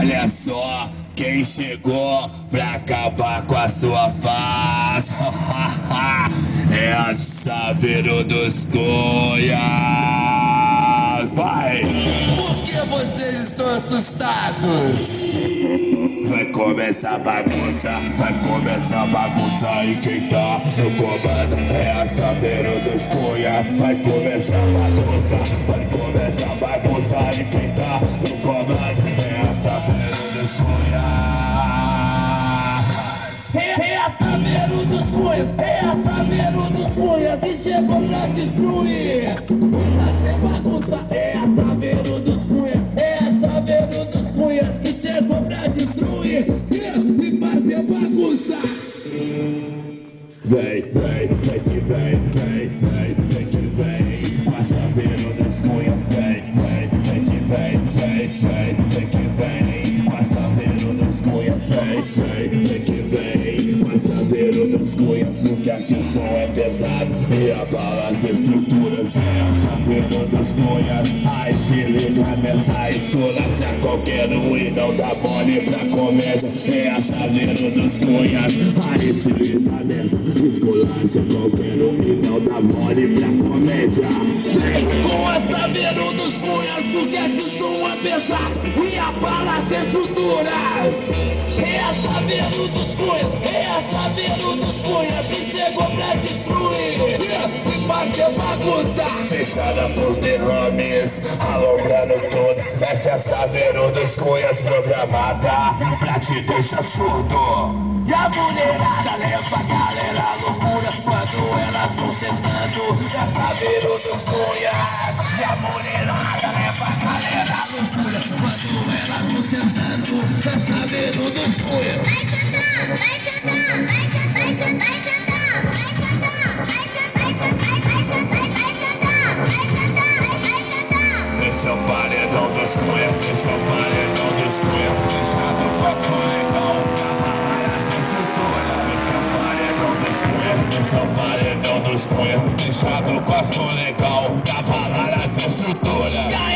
Olha só quem chegou pra acabar com a sua paz. É a Saveiro dos Cunhas. Vai! Por que vocês estão assustados? Vai começar a bagunça, vai começar a bagunça. E quem tá no comando é a Saveiro dos Cunhas. Vai começar a bagunça, vai começar a bagunça. E quem tá no comando é a Saveiro dos Cunhas. É a Saveiro dos Cunhas, é a Saveiro dos Cunhas e chegou pra destruir. Fazer bagunça, é a Saveiro dos Cunhas, é a Saveiro dos Cunhas que chegou pra destruir e fazer bagunça. Vem, vem, vem que vem, vem, vem, vem que vem. Com a Saveiro dos Cunhas, vem, vem, vem que vem, vem, vem, vem que vem. Com a Saveiro dos Cunhas, vem, vem, vem que vem. Com a Saveiro dos Cunhas, porque aqui o som é pesado e abala as estruturas. Vem a Saveiro dos Cunhas, aí se liga nessa esculacha qualquer um e não dá mole pra comédia. É a Saveiro dos Cunhas, aí se liga nessa esculacha qualquer um e não dá mole pra comédia. Vem com a Saveiro dos Cunhas, porque aqui o som é pesado e abala as estruturas. É a Saveiro dos Cunhas, é a Saveiro dos Cunhas que chegou pra destruir e fazer bagunça. Fechada com os derrames, alongando tudo. Essa é a Saveiro dos Cunhas programada pra te deixar surdo. E a mulherada leva a galera à loucura quando elas vão sentando. E a Saveiro dos Cunhas. E a mulherada leva a galera à loucura quando elas vão sentando. E a Saveiro dos Cunhas. Vai sentar, vai sentar, vai sentar, vai sentar, vai sentar, vai sentar, vai sentar, vai sentar, vai sentar, vai sentar, vai sentar. Esse é o paredão dos Cunhas, esse é o paredão dos Cunhas. Fechado com a legal, esse é o paredão dos Cunhas, fechado com a som legal, pra abalar as estruturas.